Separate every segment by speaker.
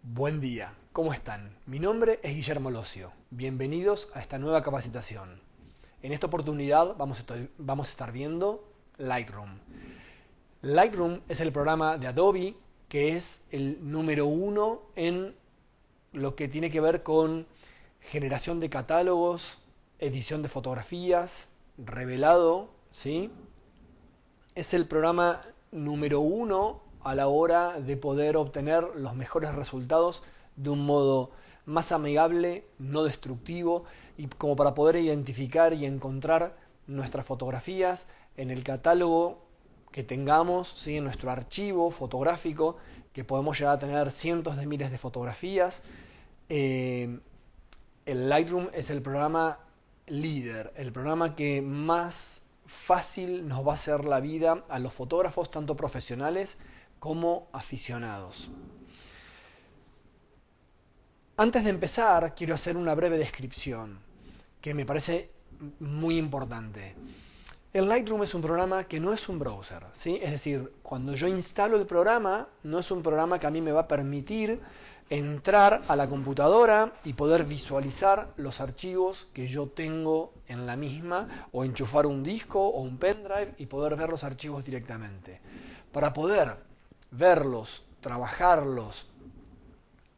Speaker 1: Buen día, ¿cómo están? Mi nombre es Guillermo Locio. Bienvenidos a esta nueva capacitación. En esta oportunidad vamos a estar viendo Lightroom. Lightroom es el programa de Adobe que es el número uno en lo que tiene que ver con generación de catálogos, edición de fotografías, revelado, ¿sí? Es el programa número uno a la hora de poder obtener los mejores resultados de un modo más amigable, no destructivo, y como para poder identificar y encontrar nuestras fotografías en el catálogo que tengamos, ¿sí? En nuestro archivo fotográfico, que podemos llegar a tener cientos de miles de fotografías. El Lightroom es el programa líder, el programa que más fácil nos va a hacer la vida a los fotógrafos, tanto profesionales como aficionados. Antes de empezar, quiero hacer una breve descripción que me parece muy importante. El Lightroom es un programa que no es un browser, ¿sí? Es decir, cuando yo instalo el programa, no es un programa que a mí me va a permitir entrar a la computadora y poder visualizar los archivos que yo tengo en la misma, o enchufar un disco o un pendrive y poder ver los archivos directamente. Para poder verlos, trabajarlos,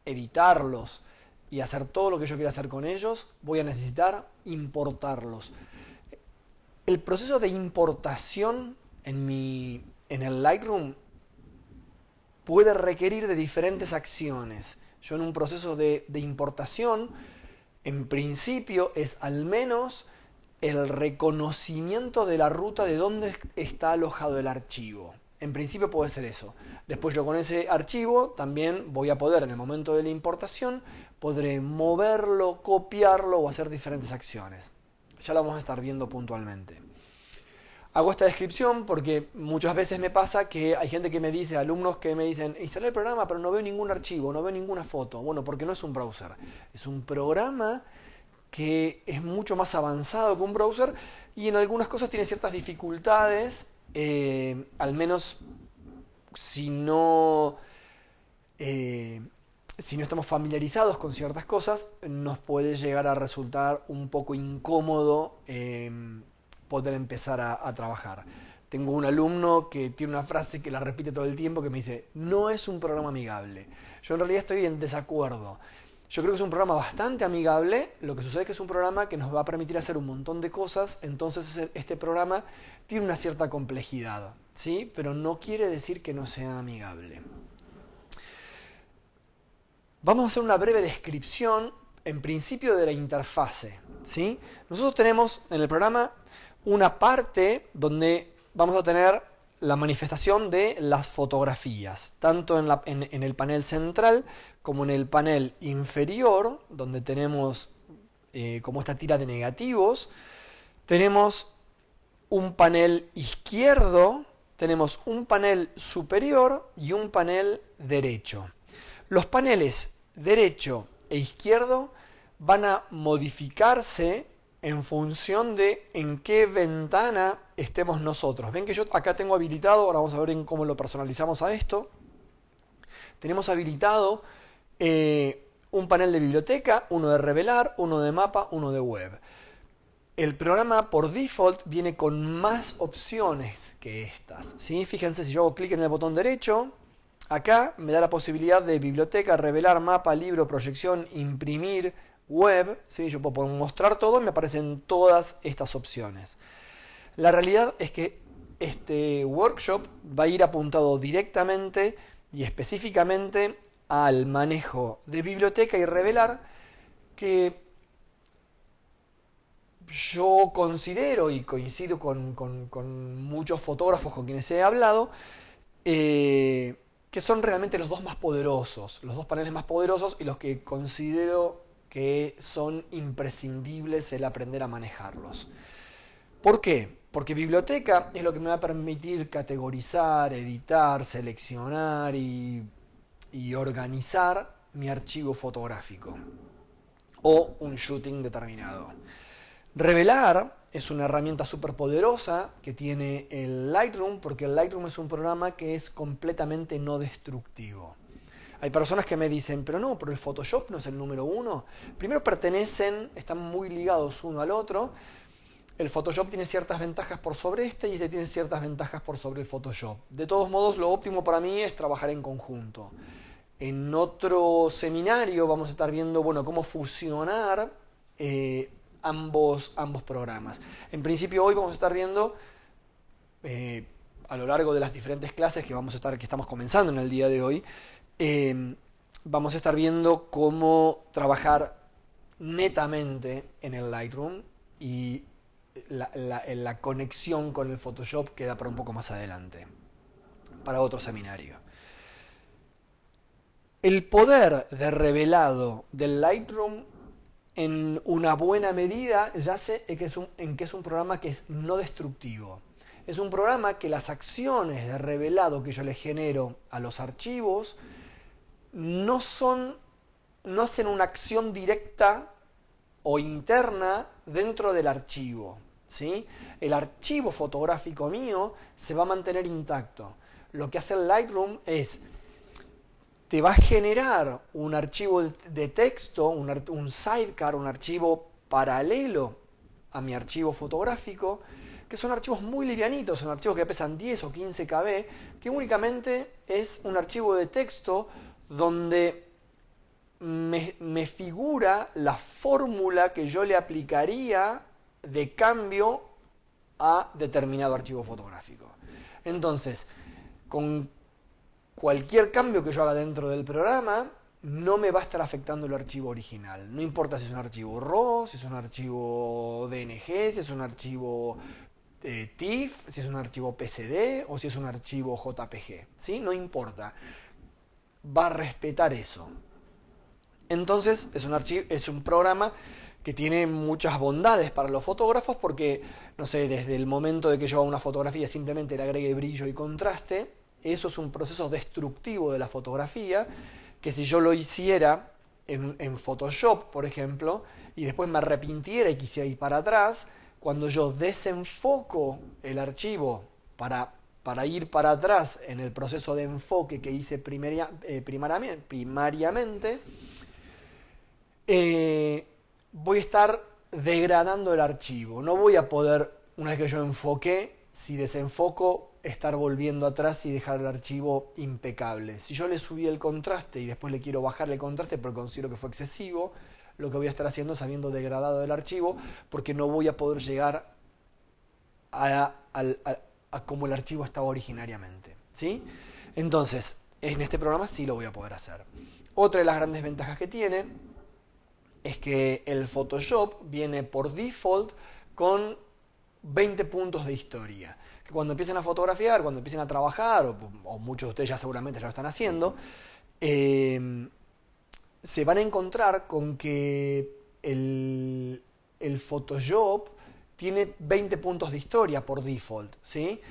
Speaker 1: editarlos y hacer todo lo que yo quiera hacer con ellos, voy a necesitar importarlos. El proceso de importación en el Lightroom puede requerir de diferentes acciones. Yo en un proceso de importación, en principio es al menos el reconocimiento de la ruta de dónde está alojado el archivo. En principio puede ser eso. Después yo con ese archivo también voy a poder, en el momento de la importación, podré moverlo, copiarlo o hacer diferentes acciones. Ya lo vamos a estar viendo puntualmente. Hago esta descripción porque muchas veces me pasa que hay gente que me dice, alumnos que me dicen, instalé el programa pero no veo ningún archivo, no veo ninguna foto. Bueno, porque no es un browser. Es un programa que es mucho más avanzado que un browser y en algunas cosas tiene ciertas dificultades, al menos si no, eh, si no estamos familiarizados con ciertas cosas, nos puede llegar a resultar un poco incómodo poder empezar a trabajar. Tengo un alumno que tiene una frase que la repite todo el tiempo que me dice, no es un programa amigable. Yo en realidad estoy en desacuerdo. Yo creo que es un programa bastante amigable, lo que sucede es que es un programa que nos va a permitir hacer un montón de cosas, entonces este programa tiene una cierta complejidad, ¿sí? Pero no quiere decir que no sea amigable. Vamos a hacer una breve descripción, en principio, de la interfase, ¿sí? Nosotros tenemos en el programa una parte donde vamos a tener la manifestación de las fotografías, tanto en el panel central como en el panel inferior, donde tenemos como esta tira de negativos. Tenemos un panel izquierdo, tenemos un panel superior y un panel derecho. Los paneles derecho e izquierdo van a modificarse en función de en qué ventana estemos nosotros. Ven que yo acá tengo habilitado, ahora vamos a ver cómo lo personalizamos a esto. Tenemos habilitado un panel de biblioteca, uno de revelar, uno de mapa, uno de web. El programa por default viene con más opciones que estas, ¿sí? Fíjense, si yo hago clic en el botón derecho, acá me da la posibilidad de biblioteca, revelar, mapa, libro, proyección, imprimir, web, ¿sí? Yo puedo mostrar todo y me aparecen todas estas opciones. La realidad es que este workshop va a ir apuntado directamente y específicamente al manejo de biblioteca y revelar, que yo considero y coincido con muchos fotógrafos con quienes he hablado, que son realmente los dos más poderosos, los dos paneles más poderosos y los que considero que son imprescindibles el aprender a manejarlos. ¿Por qué? Porque biblioteca es lo que me va a permitir categorizar, editar, seleccionar y organizar mi archivo fotográfico o un shooting determinado. Revelar es una herramienta súper poderosa que tiene el Lightroom, porque el Lightroom es un programa que es completamente no destructivo. Hay personas que me dicen, pero no, pero el Photoshop no es el número uno. Primero están muy ligados uno al otro. El Photoshop tiene ciertas ventajas por sobre y este tiene ciertas ventajas por sobre el Photoshop. De todos modos, lo óptimo para mí es trabajar en conjunto. En otro seminario vamos a estar viendo, bueno, cómo fusionar ambos programas. En principio hoy vamos a estar viendo a lo largo de las diferentes clases que estamos comenzando en el día de hoy, vamos a estar viendo cómo trabajar netamente en el Lightroom y la conexión con el Photoshop queda para un poco más adelante, para otro seminario. El poder de revelado del Lightroom en una buena medida yace en que es un programa que es no destructivo. Es un programa que las acciones de revelado que yo le genero a los archivos no hacen una acción directa o interna dentro del archivo, ¿sí? El archivo fotográfico mío se va a mantener intacto. Lo que hace el Lightroom te va a generar un archivo de texto, un sidecar, un archivo paralelo a mi archivo fotográfico, que son archivos muy livianitos, son archivos que pesan 10 o 15 KB, que únicamente es un archivo de texto donde me figura la fórmula que yo le aplicaría de cambio a determinado archivo fotográfico. Entonces, con cualquier cambio que yo haga dentro del programa, no me va a estar afectando el archivo original. No importa si es un archivo RAW, si es un archivo DNG, si es un archivo TIFF, si es un archivo PSD o si es un archivo JPG. ¿Sí? No importa. Va a respetar eso. Entonces es un programa que tiene muchas bondades para los fotógrafos porque, no sé, desde el momento de que yo haga una fotografía simplemente le agregue brillo y contraste, eso es un proceso destructivo de la fotografía, que si yo lo hiciera en Photoshop, por ejemplo, y después me arrepintiera y quisiera ir para atrás, cuando yo desenfoco el archivo para ir para atrás en el proceso de enfoque que hice primariamente, voy a estar degradando el archivo. No voy a poder, una vez que yo enfoqué, si desenfoco, estar volviendo atrás y dejar el archivo impecable. Si yo le subí el contraste y después le quiero bajar el contraste porque considero que fue excesivo, lo que voy a estar haciendo es habiendo degradado el archivo porque no voy a poder llegar a como el archivo estaba originariamente, ¿sí? Entonces, en este programa sí lo voy a poder hacer. Otra de las grandes ventajas que tiene es que el Photoshop viene por default con 20 puntos de historia. Que cuando empiecen a fotografiar, cuando empiecen a trabajar, o muchos de ustedes ya seguramente ya lo están haciendo, se van a encontrar con que el Photoshop tiene 20 puntos de historia por default, ¿sí?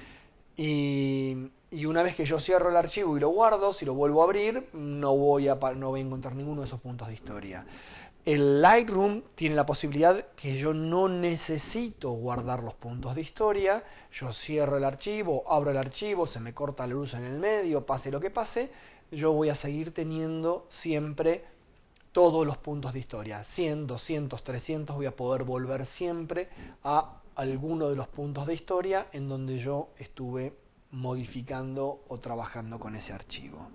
Speaker 1: Y una vez que yo cierro el archivo y lo guardo, si lo vuelvo a abrir, no voy a encontrar ninguno de esos puntos de historia. El Lightroom tiene la posibilidad que yo no necesito guardar los puntos de historia. Yo cierro el archivo, abro el archivo, se me corta la luz en el medio, pase lo que pase, yo voy a seguir teniendo siempre todos los puntos de historia. 100, 200, 300, voy a poder volver siempre a alguno de los puntos de historia en donde yo estuve modificando o trabajando con ese archivo.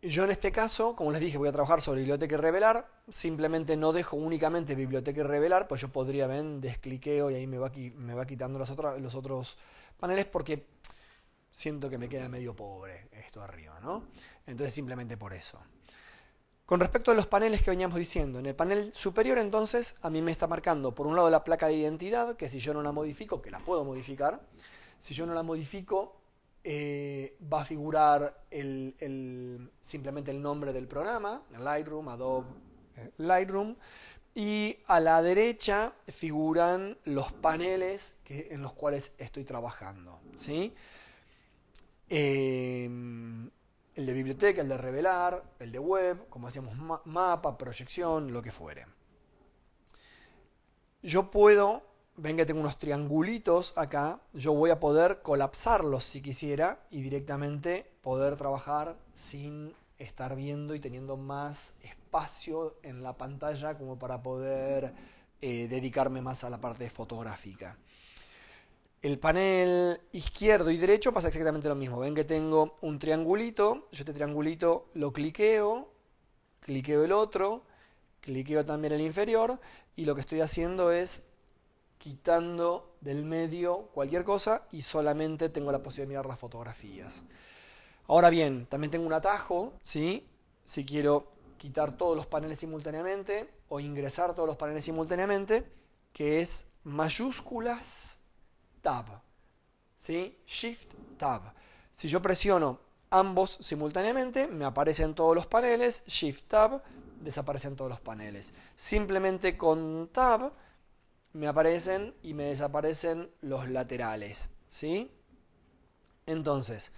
Speaker 1: Yo en este caso, como les dije, voy a trabajar sobre biblioteca y revelar. Simplemente no dejo únicamente biblioteca y revelar, pues yo podría ver, descliqueo y ahí me va quitando los otros paneles porque siento que me queda medio pobre esto arriba, ¿no? Entonces simplemente por eso. Con respecto a los paneles que veníamos diciendo, en el panel superior entonces a mí me está marcando por un lado la placa de identidad, que si yo no la modifico, que la puedo modificar, si yo no la modifico, va a figurar simplemente el nombre del programa, Lightroom, Adobe Lightroom, y a la derecha figuran los paneles en los cuales estoy trabajando, ¿sí? El de biblioteca, el de revelar, el de web, como decíamos, mapa, proyección, lo que fuere. Yo puedo ven que tengo unos triangulitos acá, yo voy a poder colapsarlos si quisiera y directamente poder trabajar sin estar viendo y teniendo más espacio en la pantalla como para poder dedicarme más a la parte fotográfica. El panel izquierdo y derecho pasa exactamente lo mismo. Ven que tengo un triangulito, yo este triangulito lo cliqueo, cliqueo el otro, cliqueo también el inferior y lo que estoy haciendo es quitando del medio cualquier cosa y solamente tengo la posibilidad de mirar las fotografías. Ahora bien, también tengo un atajo, ¿sí? Si quiero quitar todos los paneles simultáneamente o ingresar todos los paneles simultáneamente, que es mayúsculas Tab, ¿sí? Shift Tab. Si yo presiono ambos simultáneamente, me aparecen todos los paneles, Shift Tab, desaparecen todos los paneles. Simplemente con Tab me aparecen y me desaparecen los laterales, ¿sí? Entonces,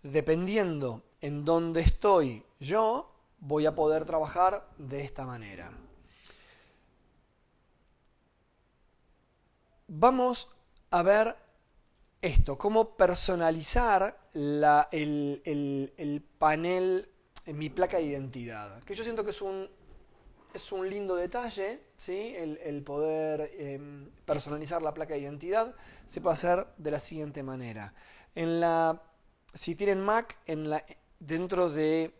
Speaker 1: dependiendo en dónde estoy yo, voy a poder trabajar de esta manera. Vamos a ver esto, cómo personalizar el panel en mi placa de identidad, que yo siento que es un lindo detalle, ¿sí? El poder personalizar la placa de identidad se puede hacer de la siguiente manera. Si tienen Mac, dentro de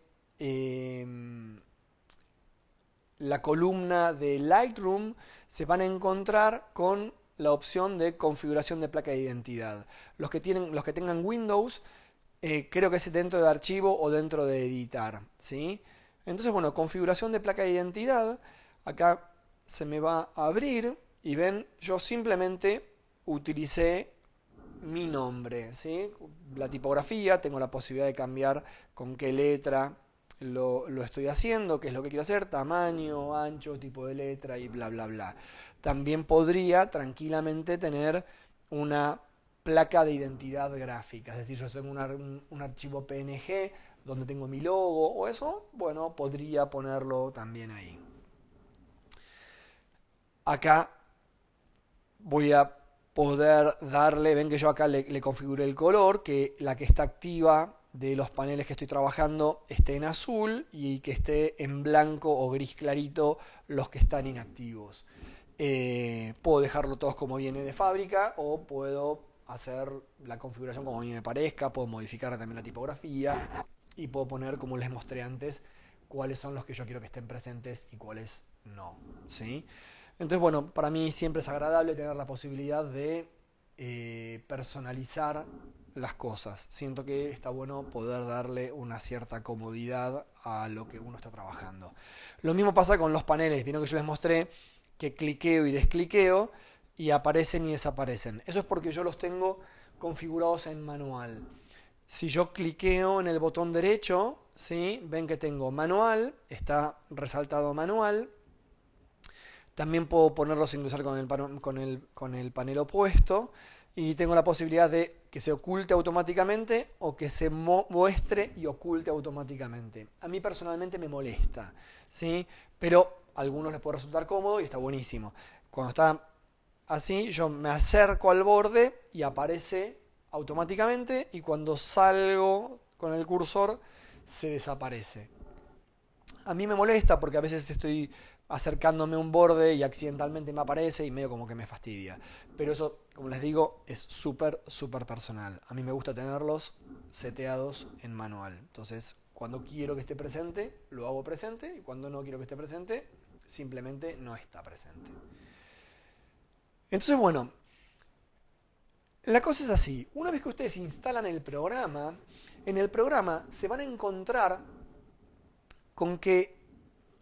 Speaker 1: la columna de Lightroom se van a encontrar con la opción de configuración de placa de identidad. Los que tengan Windows, creo que es dentro de archivo o dentro de editar, ¿sí? Entonces, bueno, configuración de placa de identidad. Acá se me va a abrir y ven, yo simplemente utilicé mi nombre, ¿sí? La tipografía, tengo la posibilidad de cambiar con qué letra lo estoy haciendo, qué es lo que quiero hacer, tamaño, ancho, tipo de letra y bla, bla, bla. También podría tranquilamente tener una placa de identidad gráfica, es decir, yo tengo un archivo PNG donde tengo mi logo o eso, bueno, podría ponerlo también ahí. Acá voy a poder darle, ven que yo acá le configuré el color, que la que está activa de los paneles que estoy trabajando esté en azul y que esté en blanco o gris clarito los que están inactivos. Puedo dejarlo todos como viene de fábrica o puedo hacer la configuración como a mí me parezca, puedo modificar también la tipografía y puedo poner, como les mostré antes, cuáles son los que yo quiero que estén presentes y cuáles no, ¿sí? Entonces, bueno, para mí siempre es agradable tener la posibilidad de personalizar las cosas. Siento que está bueno poder darle una cierta comodidad a lo que uno está trabajando. Lo mismo pasa con los paneles. Vieron que yo les mostré que cliqueo y descliqueo y aparecen y desaparecen. Eso es porque yo los tengo configurados en manual. Si yo cliqueo en el botón derecho, ¿sí? Ven que tengo manual, está resaltado manual. También puedo ponerlo sin usar con el panel opuesto. Y tengo la posibilidad de que se oculte automáticamente o que se muestre y oculte automáticamente. A mí personalmente me molesta, ¿sí? Pero a algunos les puede resultar cómodo y está buenísimo. Cuando está así, yo me acerco al borde y aparece automáticamente y cuando salgo con el cursor se desaparece. A mí me molesta porque a veces estoy acercándome a un borde y accidentalmente me aparece y medio como que me fastidia. Pero eso, como les digo, es súper, súper personal. A mí me gusta tenerlos seteados en manual. Entonces, cuando quiero que esté presente, lo hago presente y cuando no quiero que esté presente, simplemente no está presente. Entonces, bueno, la cosa es así. Una vez que ustedes instalan el programa, en el programa se van a encontrar con que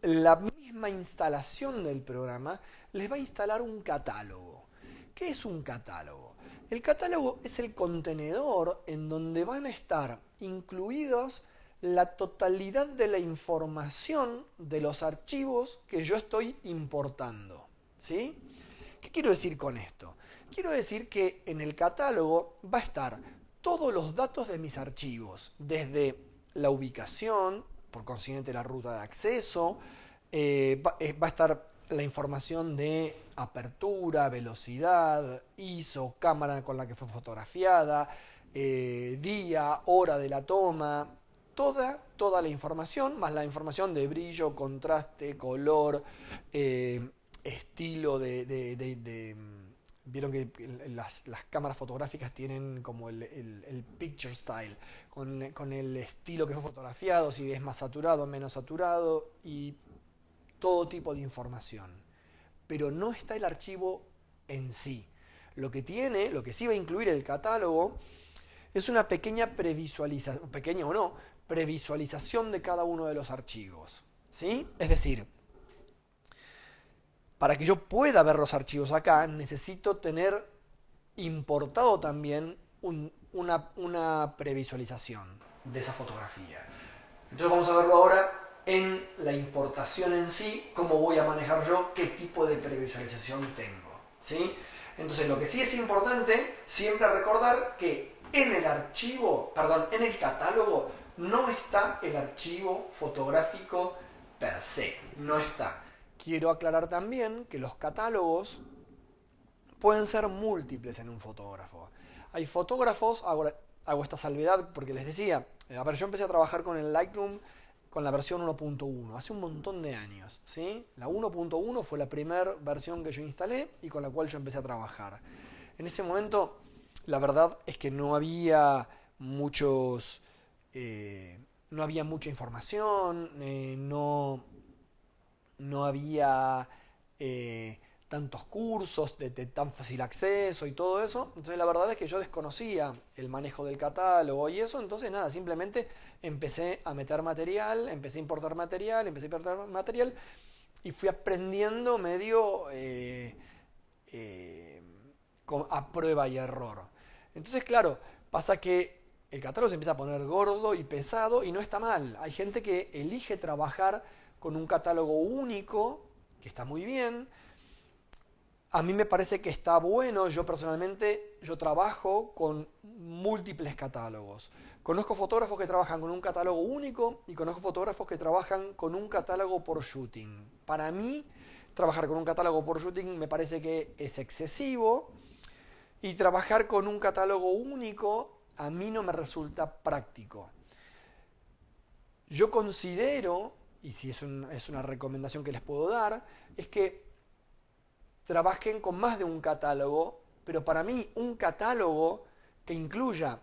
Speaker 1: la misma instalación del programa les va a instalar un catálogo. ¿Qué es un catálogo? El catálogo es el contenedor en donde van a estar incluidos la totalidad de la información de los archivos que yo estoy importando. ¿Sí? ¿Qué quiero decir con esto? Quiero decir que en el catálogo va a estar todos los datos de mis archivos, desde la ubicación, por consiguiente la ruta de acceso, va a estar la información de apertura, velocidad, ISO, cámara con la que fue fotografiada, día, hora de la toma, toda la información, más la información de brillo, contraste, color, estilo vieron que las cámaras fotográficas tienen como el picture style, con el estilo que fue fotografiado, si es más saturado, menos saturado, y todo tipo de información. Pero no está el archivo en sí. Lo que sí va a incluir el catálogo, es una pequeña previsualización, pequeña o no, previsualización de cada uno de los archivos. ¿Sí? Es decir, para que yo pueda ver los archivos acá, necesito tener importado también una previsualización de esa fotografía. Entonces vamos a verlo ahora en la importación en sí, cómo voy a manejar yo, qué tipo de previsualización tengo. ¿Sí? Entonces lo que sí es importante, siempre recordar que en el archivo, perdón, en el catálogo no está el archivo fotográfico per se, no está. Quiero aclarar también que los catálogos pueden ser múltiples en un fotógrafo. Hay fotógrafos, hago esta salvedad porque les decía, a ver, yo empecé a trabajar con el Lightroom con la versión 1.1, hace un montón de años, ¿sí? La 1.1 fue la primera versión que yo instalé y con la cual yo empecé a trabajar. En ese momento, la verdad es que no había muchos, no había mucha información, no había tantos cursos de tan fácil acceso y todo eso. Entonces la verdad es que yo desconocía el manejo del catálogo y eso. Entonces nada, simplemente empecé a meter material, empecé a importar material y fui aprendiendo medio a prueba y error. Entonces claro, pasa que el catálogo se empieza a poner gordo y pesado y no está mal. Hay gente que elige trabajar con un catálogo único, que está muy bien. A mí me parece que está bueno, yo personalmente, yo trabajo con múltiples catálogos. Conozco fotógrafos que trabajan con un catálogo único y conozco fotógrafos que trabajan con un catálogo por shooting. Para mí, trabajar con un catálogo por shooting me parece que es excesivo y trabajar con un catálogo único a mí no me resulta práctico. Yo considero, y si es una recomendación que les puedo dar, es que trabajen con más de un catálogo, pero para mí un catálogo que incluya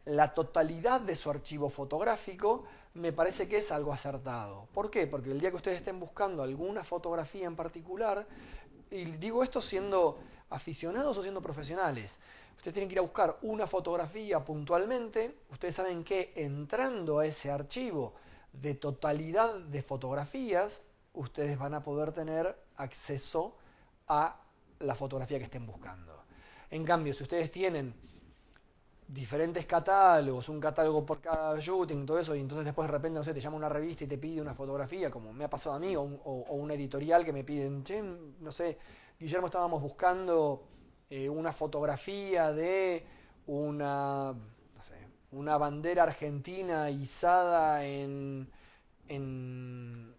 Speaker 1: la totalidad de su archivo fotográfico me parece que es algo acertado. ¿Por qué? Porque el día que ustedes estén buscando alguna fotografía en particular, y digo esto siendo aficionados o siendo profesionales, ustedes tienen que ir a buscar una fotografía puntualmente, ustedes saben que entrando a ese archivo de totalidad de fotografías, ustedes van a poder tener acceso a la fotografía que estén buscando. En cambio, si ustedes tienen diferentes catálogos, un catálogo por cada shooting, todo eso, y entonces después de repente, no sé, te llama una revista y te pide una fotografía, como me ha pasado a mí, o una editorial que me piden, che, no sé, Guillermo, estábamos buscando una fotografía de no sé, una bandera argentina izada en, en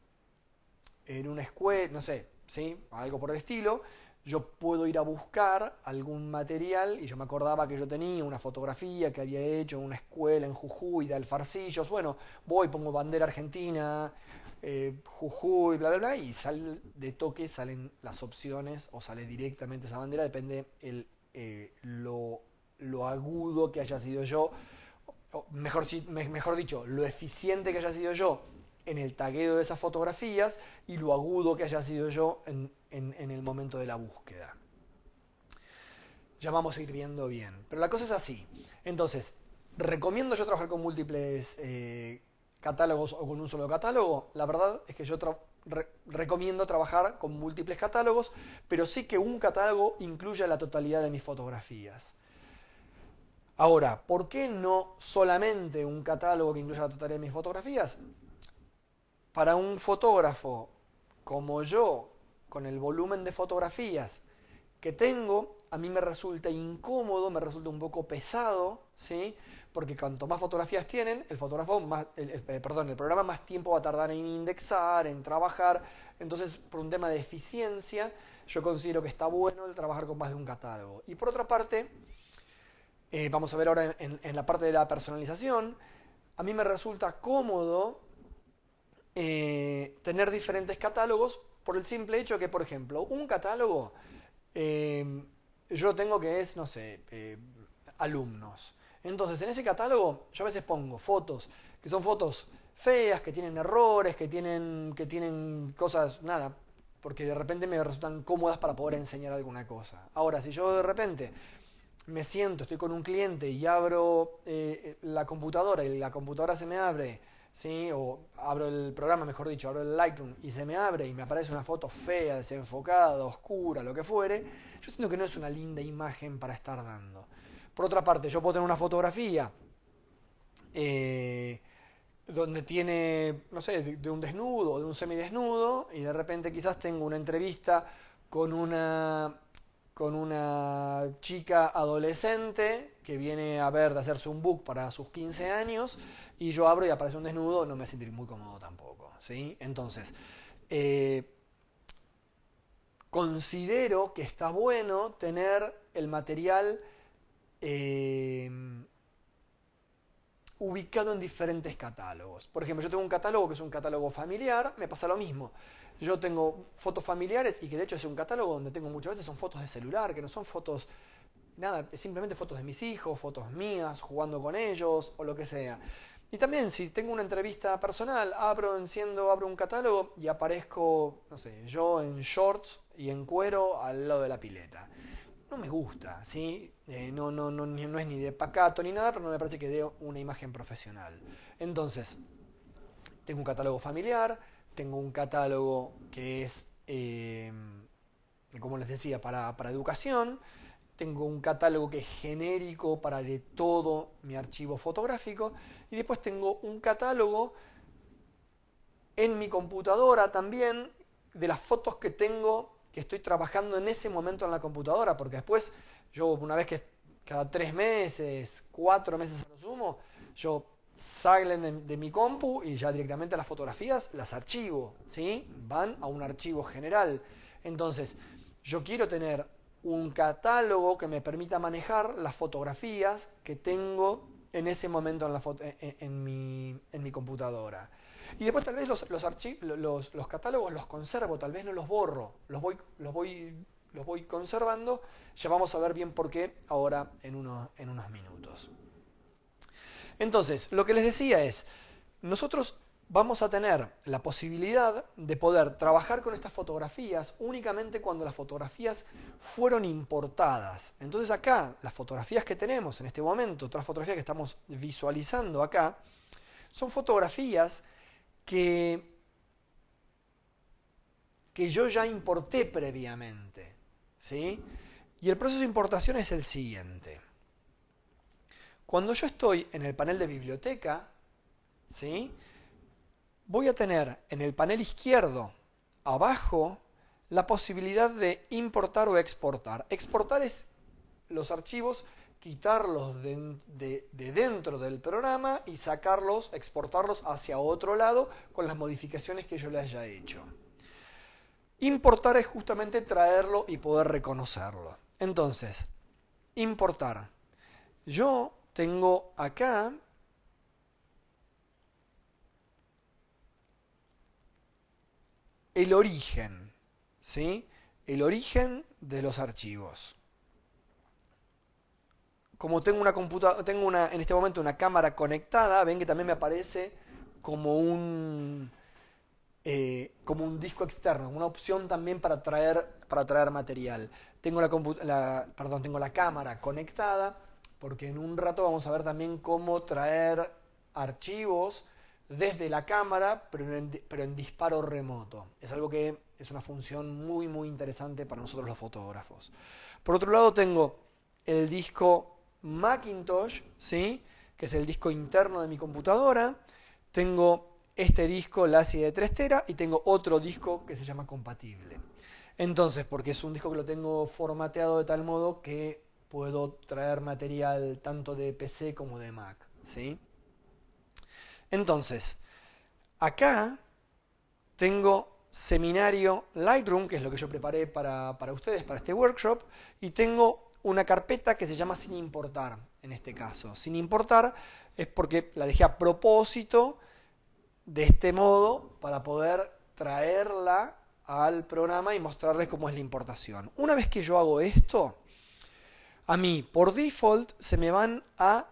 Speaker 1: una escuela, no sé, ¿sí? Algo por el estilo. Yo puedo ir a buscar algún material y yo me acordaba que yo tenía una fotografía que había hecho en una escuela en Jujuy de Alfarcillos. Bueno, voy, pongo bandera argentina, Jujuy, bla, bla, bla, y de toque salen las opciones o sale directamente esa bandera, depende lo agudo que haya sido yo, o mejor dicho, lo eficiente que haya sido yo en el tagueo de esas fotografías y lo agudo que haya sido yo en el momento de la búsqueda. Ya vamos a ir viendo bien. Pero la cosa es así. Entonces, ¿recomiendo yo trabajar con múltiples catálogos o con un solo catálogo? La verdad es que yo recomiendo trabajar con múltiples catálogos, pero sí que un catálogo incluya la totalidad de mis fotografías. Ahora, ¿por qué no solamente un catálogo que incluya la totalidad de mis fotografías? Para un fotógrafo como yo, con el volumen de fotografías que tengo, a mí me resulta incómodo, me resulta un poco pesado, ¿sí? porque cuanto más fotografías tienen, el fotógrafo más, perdón, el programa más tiempo va a tardar en indexar, en trabajar. Entonces, por un tema de eficiencia, yo considero que está bueno el trabajar con más de un catálogo. Y por otra parte, vamos a ver ahora en la parte de la personalización, a mí me resulta cómodo tener diferentes catálogos por el simple hecho que, por ejemplo, un catálogo yo tengo que es, no sé, alumnos. Entonces, en ese catálogo yo a veces pongo fotos que son fotos feas, que tienen errores, que tienen cosas, nada, porque de repente me resultan cómodas para poder enseñar alguna cosa. Ahora, si yo de repente me siento, estoy con un cliente y abro la computadora y la computadora se me abre, ¿sí? O abro el programa, mejor dicho, abro el Lightroom y se me abre y me aparece una foto fea, desenfocada, oscura, lo que fuere, yo siento que no es una linda imagen para estar dando. Por otra parte, yo puedo tener una fotografía eh, donde tiene, no sé, de un desnudo o de un semidesnudo y de repente quizás tengo una entrevista con una chica adolescente que viene a ver de hacerse un book para sus 15 años y yo abro y aparece un desnudo, no me sentiré muy cómodo tampoco, ¿sí? Entonces, eh, considero que está bueno tener el material eh, ubicado en diferentes catálogos. Por ejemplo, yo tengo un catálogo que es un catálogo familiar, me pasa lo mismo. Yo tengo fotos familiares y que de hecho es un catálogo donde tengo muchas veces son fotos de celular, que no son fotos, nada, simplemente fotos de mis hijos, fotos mías, jugando con ellos o lo que sea. Y también si tengo una entrevista personal, abro un catálogo y aparezco, no sé, yo en shorts y en cuero al lado de la pileta. No me gusta, ¿sí? No es ni de pacato ni nada, pero no me parece que dé una imagen profesional. Entonces, tengo un catálogo familiar, tengo un catálogo que es, como les decía, para educación, tengo un catálogo que es genérico para de todo mi archivo fotográfico, y después tengo un catálogo en mi computadora también de las fotos que tengo, que estoy trabajando en ese momento en la computadora, porque después yo una vez que cada 3 meses, 4 meses a lo sumo, yo salen de mi compu y ya directamente las fotografías las archivo, ¿sí? Van a un archivo general. Entonces, yo quiero tener un catálogo que me permita manejar las fotografías que tengo en ese momento en mi computadora. Y después tal vez los catálogos los conservo, tal vez no los borro, los voy conservando. Ya vamos a ver bien por qué ahora en unos minutos. Entonces, lo que les decía es, nosotros vamos a tener la posibilidad de poder trabajar con estas fotografías únicamente cuando las fotografías fueron importadas. Entonces acá, las fotografías que tenemos en este momento, otras fotografías que estamos visualizando acá, son fotografías que, que yo ya importé previamente, ¿sí? Y el proceso de importación es el siguiente. Cuando yo estoy en el panel de biblioteca, ¿sí? Voy a tener en el panel izquierdo, abajo, la posibilidad de importar o exportar. Exportar es los archivos, quitarlos de dentro del programa y sacarlos, exportarlos hacia otro lado con las modificaciones que yo le haya hecho. Importar es justamente traerlo y poder reconocerlo. Entonces, importar. Yo tengo acá el origen, ¿sí? El origen de los archivos. Como tengo en este momento una cámara conectada, ven que también me aparece como un disco externo, una opción también para traer material. Tengo la cámara conectada, porque en un rato vamos a ver también cómo traer archivos desde la cámara, pero en disparo remoto. Es algo que es una función muy, muy interesante para nosotros los fotógrafos. Por otro lado, tengo el disco Macintosh, ¿sí? Que es el disco interno de mi computadora. Tengo este disco LASI de 3 TB y tengo otro disco que se llama compatible. Entonces, porque es un disco que lo tengo formateado de tal modo que puedo traer material tanto de PC como de Mac. ¿sí? Entonces, acá tengo seminario Lightroom, que es lo que yo preparé para ustedes, para este workshop, y tengo una carpeta que se llama sin importar, en este caso. Sin importar es porque la dejé a propósito de este modo para poder traerla al programa y mostrarles cómo es la importación. Una vez que yo hago esto, a mí por default se me van a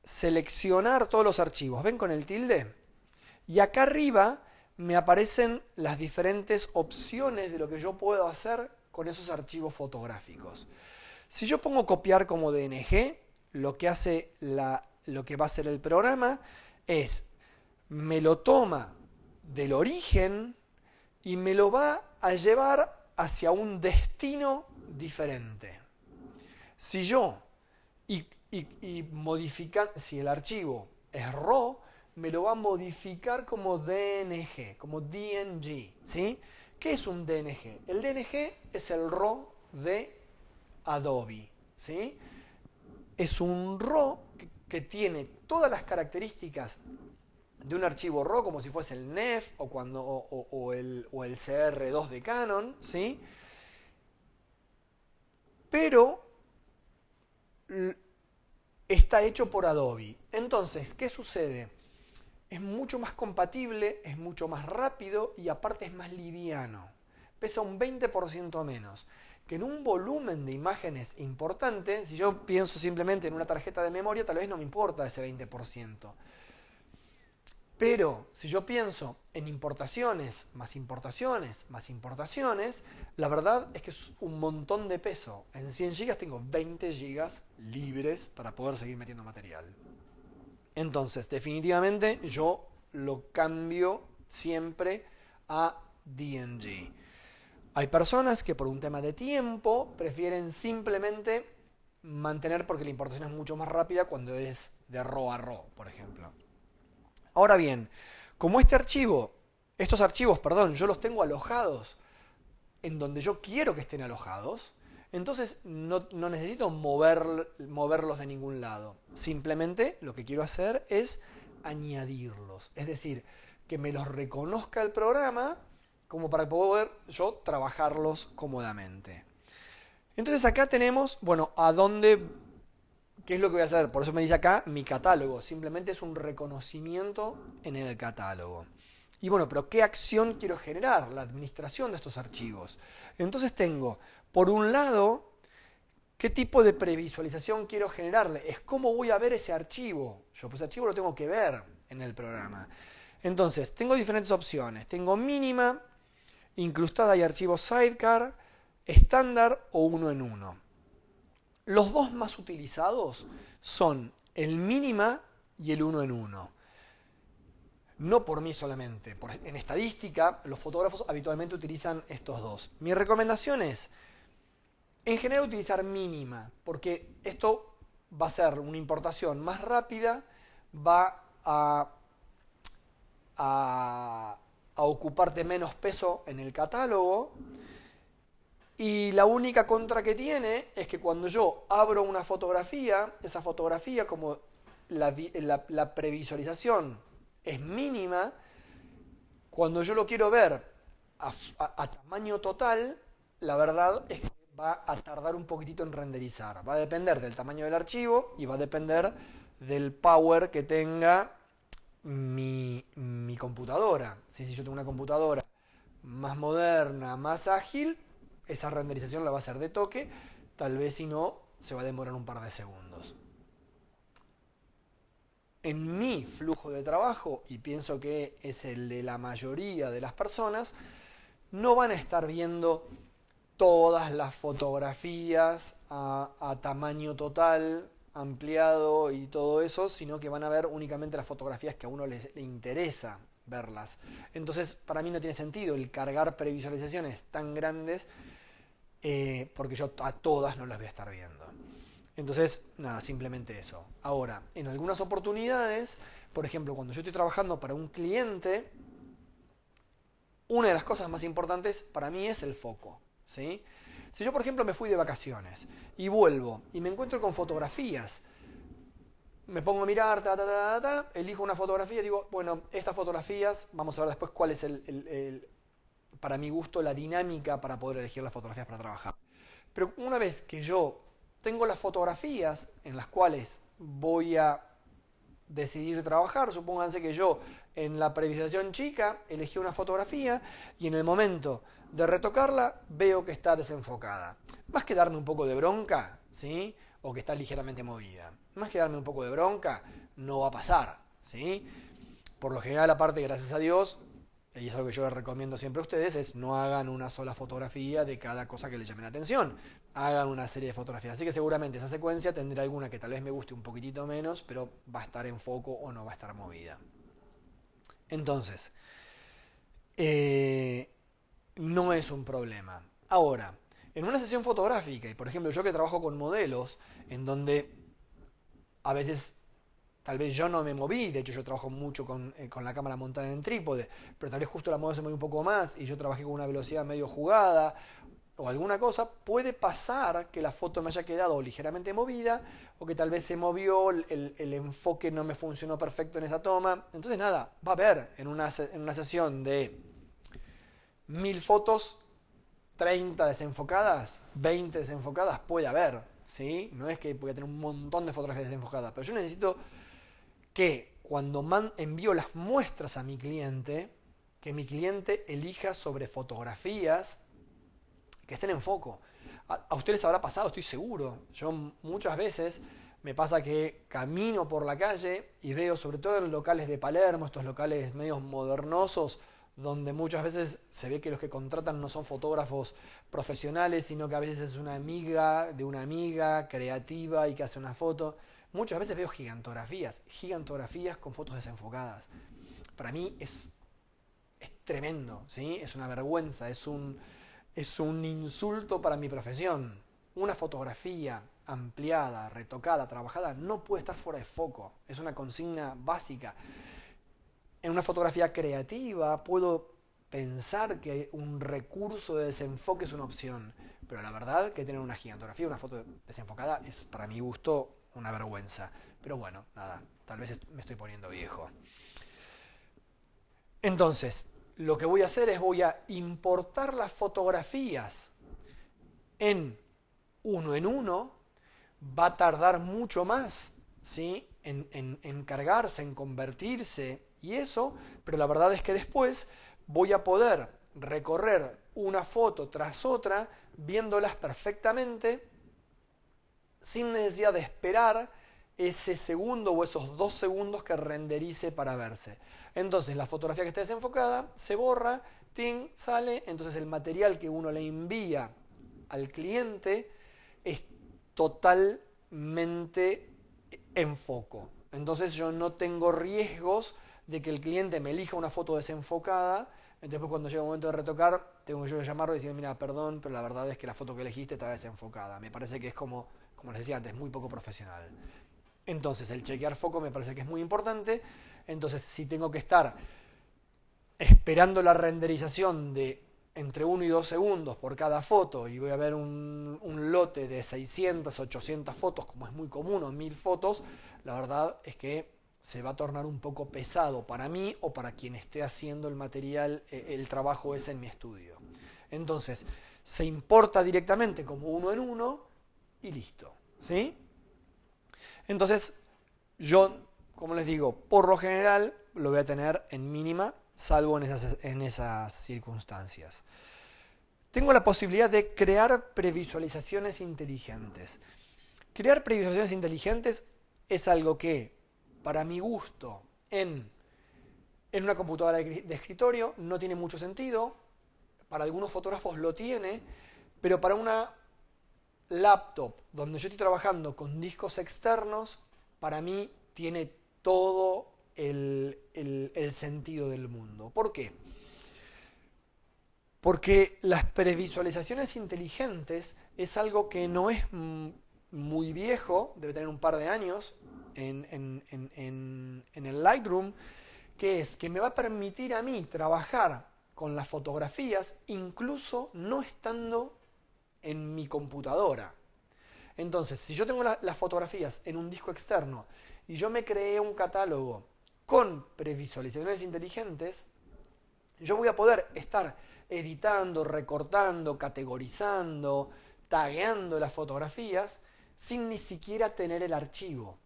Speaker 1: seleccionar todos los archivos. ¿Ven con el tilde? Y acá arriba me aparecen las diferentes opciones de lo que yo puedo hacer con esos archivos fotográficos. Si yo pongo copiar como DNG, lo que lo que va a hacer el programa es me lo toma del origen y me lo va a llevar hacia un destino diferente. Si yo si el archivo es RAW, me lo va a modificar como DNG, como DNG, ¿sí? ¿Qué es un DNG? El DNG es el RAW de Adobe, ¿sí? Es un RAW que tiene todas las características de un archivo RAW, como si fuese el NEF o el CR2 de Canon, ¿sí? Pero está hecho por Adobe. Entonces, ¿qué sucede? Es mucho más compatible, es mucho más rápido y aparte es más liviano. Pesa un 20% menos. Que en un volumen de imágenes importante, si yo pienso simplemente en una tarjeta de memoria, tal vez no me importa ese 20%. Pero si yo pienso en importaciones, más importaciones, más importaciones, la verdad es que es un montón de peso. En 100 GB tengo 20 GB libres para poder seguir metiendo material. Entonces, definitivamente yo lo cambio siempre a DNG. Hay personas que por un tema de tiempo prefieren simplemente mantener porque la importación es mucho más rápida cuando es de RAW a RAW, por ejemplo. Ahora bien, como estos archivos, perdón, yo los tengo alojados en donde yo quiero que estén alojados, entonces no necesito moverlos de ningún lado. Simplemente lo que quiero hacer es añadirlos. Es decir, que me los reconozca el programa como para poder yo trabajarlos cómodamente. Entonces acá tenemos, bueno, ¿qué es lo que voy a hacer? Por eso me dice acá mi catálogo. Simplemente es un reconocimiento en el catálogo. Y bueno, pero ¿qué acción quiero generar? La administración de estos archivos. Entonces tengo, por un lado, ¿qué tipo de previsualización quiero generarle? Es cómo voy a ver ese archivo. Yo pues ese archivo lo tengo que ver en el programa. Entonces, tengo diferentes opciones. Tengo mínima, incrustada y archivos sidecar, estándar o uno en uno. Los dos más utilizados son el mínima y el uno en uno. No por mí solamente. En estadística, los fotógrafos habitualmente utilizan estos dos. Mi recomendación es, en general, utilizar mínima, porque esto va a ser una importación más rápida, va a ocuparte menos peso en el catálogo. Y la única contra que tiene es que cuando yo abro una fotografía, esa fotografía, como la previsualización es mínima, cuando yo lo quiero ver a tamaño total, la verdad es que va a tardar un poquitito en renderizar. Va a depender del tamaño del archivo y va a depender del power que tenga mi computadora. Si yo tengo una computadora más moderna, más ágil, esa renderización la va a hacer de toque, tal vez si no, se va a demorar un par de segundos. En mi flujo de trabajo, y pienso que es el de la mayoría de las personas, no van a estar viendo todas las fotografías a tamaño total, ampliado y todo eso, sino que van a ver únicamente las fotografías que a uno le interesa verlas. Entonces, para mí no tiene sentido el cargar previsualizaciones tan grandes porque yo a todas no las voy a estar viendo. Entonces, nada, simplemente eso. Ahora, en algunas oportunidades, por ejemplo, cuando yo estoy trabajando para un cliente, una de las cosas más importantes para mí es el foco, ¿sí? Si yo, por ejemplo, me fui de vacaciones y vuelvo y me encuentro con fotografías me pongo a mirar, elijo una fotografía y digo, bueno, estas fotografías, vamos a ver después cuál es para mi gusto, la dinámica para poder elegir las fotografías para trabajar. Pero una vez que yo tengo las fotografías en las cuales voy a decidir trabajar, supónganse que yo en la previsualización chica elegí una fotografía y en el momento de retocarla veo que está desenfocada. Más que darme un poco de bronca, ¿sí? O que está ligeramente movida. Más que darme un poco de bronca, no va a pasar, ¿sí? Por lo general, aparte, gracias a Dios, y es algo que yo les recomiendo siempre a ustedes, es no hagan una sola fotografía de cada cosa que les llame la atención. Hagan una serie de fotografías. Así que seguramente esa secuencia tendrá alguna que tal vez me guste un poquitito menos, pero va a estar en foco o no va a estar movida. Entonces, eh, no es un problema. Ahora, en una sesión fotográfica, y por ejemplo yo que trabajo con modelos, en donde a veces tal vez yo no me moví, de hecho yo trabajo mucho con la cámara montada en trípode, pero tal vez justo la modelo se movió un poco más y yo trabajé con una velocidad medio jugada o alguna cosa, puede pasar que la foto me haya quedado ligeramente movida o que tal vez se movió, el enfoque no me funcionó perfecto en esa toma. Entonces nada, va a haber en una sesión de 1000 fotos, 30 desenfocadas, 20 desenfocadas, puede haber, ¿sí? No es que voy a tener un montón de fotografías desenfocadas, pero yo necesito que cuando envío las muestras a mi cliente, que mi cliente elija sobre fotografías que estén en foco. A ustedes les habrá pasado, estoy seguro. Yo muchas veces me pasa que camino por la calle y veo, sobre todo en locales de Palermo, estos locales medios modernosos, donde muchas veces se ve que los que contratan no son fotógrafos profesionales, sino que a veces es una amiga de una amiga creativa y que hace una foto. Muchas veces veo gigantografías con fotos desenfocadas. Para mí es tremendo, ¿sí? Es una vergüenza, es un insulto para mi profesión. Una fotografía ampliada, retocada, trabajada, no puede estar fuera de foco. Es una consigna básica. En una fotografía creativa puedo pensar que un recurso de desenfoque es una opción, pero la verdad que tener una gigantografía, una foto desenfocada, es para mi gusto una vergüenza. Pero bueno, nada, tal vez me estoy poniendo viejo. Entonces, lo que voy a hacer es voy a importar las fotografías en uno, va a tardar mucho más, ¿sí? En cargarse, en convertirse y eso, pero la verdad es que después voy a poder recorrer una foto tras otra, viéndolas perfectamente, sin necesidad de esperar ese segundo o esos 2 segundos que renderice para verse. Entonces la fotografía que está desenfocada se borra, ting, sale, entonces el material que uno le envía al cliente es totalmente en foco. Entonces yo no tengo riesgos de que el cliente me elija una foto desenfocada. Después cuando llega el momento de retocar, tengo yo que llamarlo y decir, mira, perdón, pero la verdad es que la foto que elegiste está desenfocada. Me parece que es como les decía antes, muy poco profesional. Entonces el chequear foco me parece que es muy importante. Entonces si tengo que estar esperando la renderización de entre 1 y 2 segundos por cada foto y voy a ver un lote de 600, 800 fotos, como es muy común, o 1000 fotos, la verdad es que se va a tornar un poco pesado para mí o para quien esté haciendo el material, el trabajo ese en mi estudio. Entonces, se importa directamente como uno en uno y listo, ¿sí? Entonces, yo, como les digo, por lo general lo voy a tener en mínima, salvo en esas circunstancias. Tengo la posibilidad de crear previsualizaciones inteligentes. Crear previsualizaciones inteligentes es algo que, para mi gusto, en una computadora de escritorio no tiene mucho sentido. Para algunos fotógrafos lo tiene, pero para una laptop donde yo estoy trabajando con discos externos, para mí tiene todo el sentido del mundo. ¿Por qué? Porque las previsualizaciones inteligentes es algo que no es muy viejo, debe tener un par de años en el Lightroom, que es que me va a permitir a mí trabajar con las fotografías incluso no estando en mi computadora. Entonces, si yo tengo las fotografías en un disco externo y yo me creé un catálogo con previsualizaciones inteligentes, yo voy a poder estar editando, recortando, categorizando, tagueando las fotografías sin ni siquiera tener el archivo.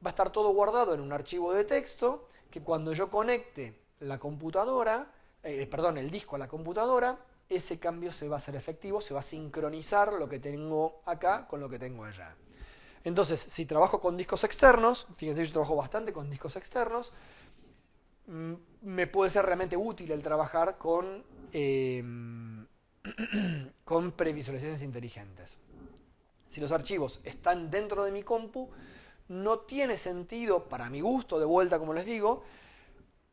Speaker 1: Va a estar todo guardado en un archivo de texto que cuando yo conecte la computadora, el disco a la computadora, ese cambio se va a hacer efectivo, se va a sincronizar lo que tengo acá con lo que tengo allá. Entonces, si trabajo con discos externos, fíjense, yo trabajo bastante con discos externos, me puede ser realmente útil el trabajar con previsualizaciones inteligentes. Si los archivos están dentro de mi compu, no tiene sentido, para mi gusto, de vuelta como les digo.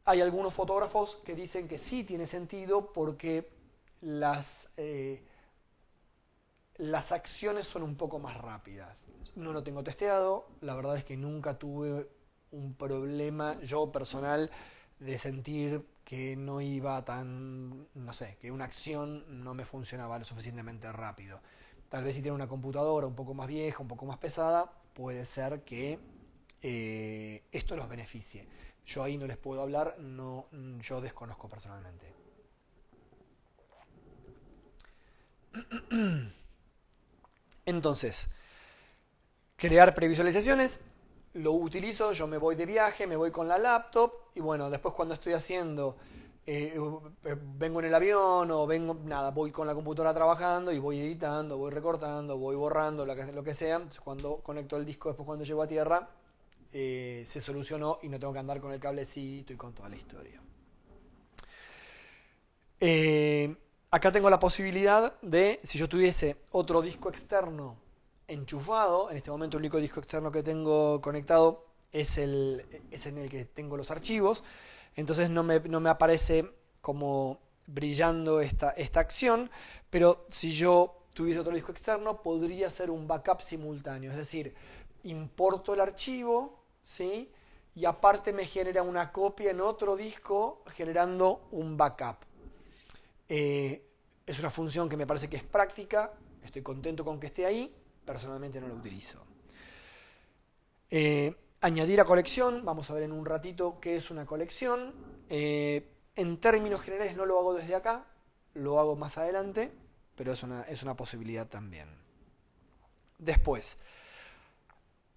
Speaker 1: Hay algunos fotógrafos que dicen que sí tiene sentido porque las acciones son un poco más rápidas. No lo tengo testeado, la verdad es que nunca tuve un problema yo personal de sentir que no iba tan, no sé, que una acción no me funcionaba lo suficientemente rápido. Tal vez si tiene una computadora un poco más vieja, un poco más pesada, puede ser que esto los beneficie. Yo ahí no les puedo hablar, no, yo desconozco personalmente. Entonces, crear previsualizaciones, lo utilizo, yo me voy de viaje, me voy con la laptop y bueno, después cuando estoy haciendo, vengo en el avión o vengo, nada, voy con la computadora trabajando y voy editando, voy recortando, voy borrando, lo que sea. Cuando conecto el disco, después cuando llego a tierra, se solucionó y no tengo que andar con el cablecito y con toda la historia. Acá tengo la posibilidad de, si yo tuviese otro disco externo enchufado, en este momento el único disco externo que tengo conectado es en el que tengo los archivos, entonces no me aparece como brillando esta acción, pero si yo tuviese otro disco externo podría hacer un backup simultáneo, es decir, importo el archivo, ¿sí? Y aparte me genera una copia en otro disco generando un backup. Es una función que me parece que es práctica, estoy contento con que esté ahí, personalmente no la utilizo. Añadir a colección, vamos a ver en un ratito qué es una colección. En términos generales no lo hago desde acá, lo hago más adelante, pero es una posibilidad también. Después,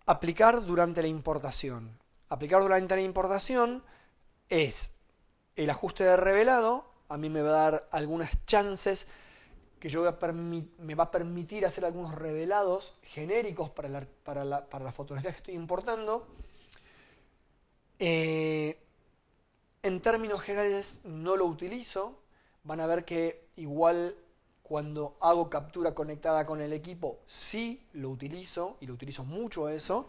Speaker 1: aplicar durante la importación. Aplicar durante la importación es el ajuste de revelado, a mí me va a dar algunas chances que me va a permitir hacer algunos revelados genéricos para la fotografía que estoy importando. En términos generales no lo utilizo. Van a ver que igual cuando hago captura conectada con el equipo sí lo utilizo y lo utilizo mucho eso,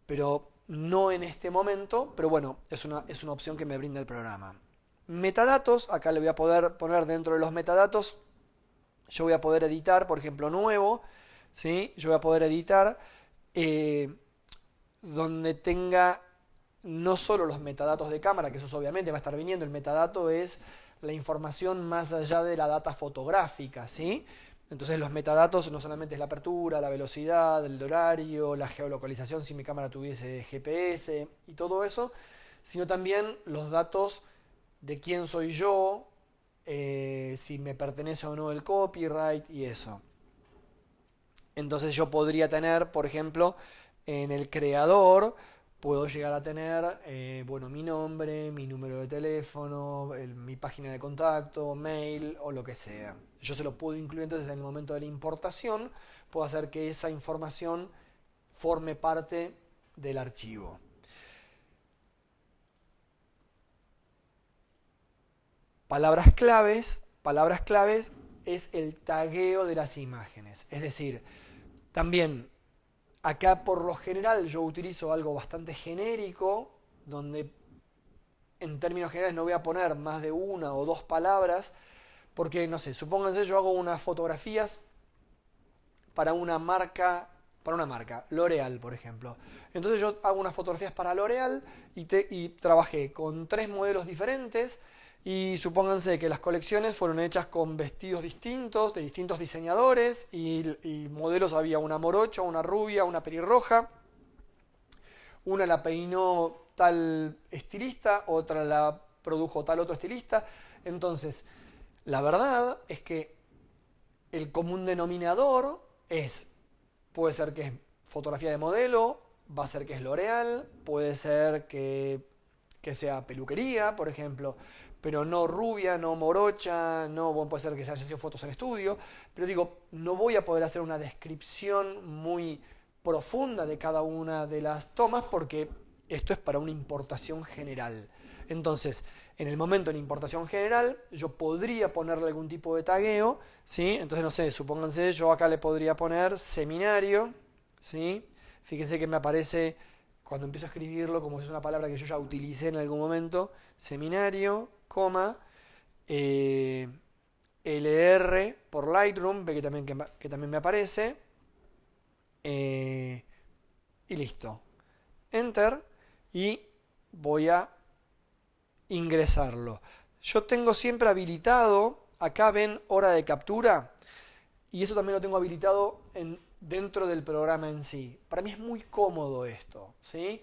Speaker 1: pero no en este momento. Pero bueno, es una opción que me brinda el programa. Metadatos, acá le voy a poder poner dentro de los metadatos, yo voy a poder editar, por ejemplo, nuevo, ¿sí? Yo voy a poder editar donde tenga no solo los metadatos de cámara, que eso obviamente va a estar viniendo, el metadato es la información más allá de la data fotográfica, ¿sí? Entonces los metadatos no solamente es la apertura, la velocidad, el horario, la geolocalización si mi cámara tuviese GPS y todo eso, sino también los datos de quién soy yo, si me pertenece o no el copyright y eso. Entonces yo podría tener, por ejemplo, en el creador, puedo llegar a tener, bueno, mi nombre, mi número de teléfono, mi página de contacto, mail o lo que sea. Yo se lo puedo incluir entonces en el momento de la importación, puedo hacer que esa información forme parte del archivo. Palabras claves es el tagueo de las imágenes. Es decir, también acá por lo general yo utilizo algo bastante genérico, donde en términos generales no voy a poner más de una o dos palabras, porque no sé, supónganse yo hago unas fotografías para una marca, L'Oreal, por ejemplo. Entonces yo hago unas fotografías para L'Oreal y trabajé con 3 modelos diferentes. Y supónganse que las colecciones fueron hechas con vestidos distintos, de distintos diseñadores, y modelos había una morocha, una rubia, una pelirroja, Una la peinó tal estilista, otra la produjo tal otro estilista. Entonces, la verdad es que el común denominador puede ser que es fotografía de modelo, va a ser que es L'Oreal, puede ser que sea peluquería, por ejemplo, pero no rubia, no morocha, no, bueno, puede ser que se haya sido fotos en estudio, pero digo, no voy a poder hacer una descripción muy profunda de cada una de las tomas porque esto es para una importación general. Entonces, en el momento de importación general, yo podría ponerle algún tipo de tagueo, ¿sí? Entonces, no sé, supónganse, yo acá le podría poner seminario, ¿sí? Fíjense que me aparece cuando empiezo a escribirlo como si es una palabra que yo ya utilicé en algún momento, seminario, coma, eh, LR por Lightroom, ve que también me aparece, eh, y listo. Enter, y voy a ingresarlo. Yo tengo siempre habilitado, acá ven hora de captura, y eso también lo tengo habilitado dentro del programa en sí. Para mí es muy cómodo esto, ¿sí?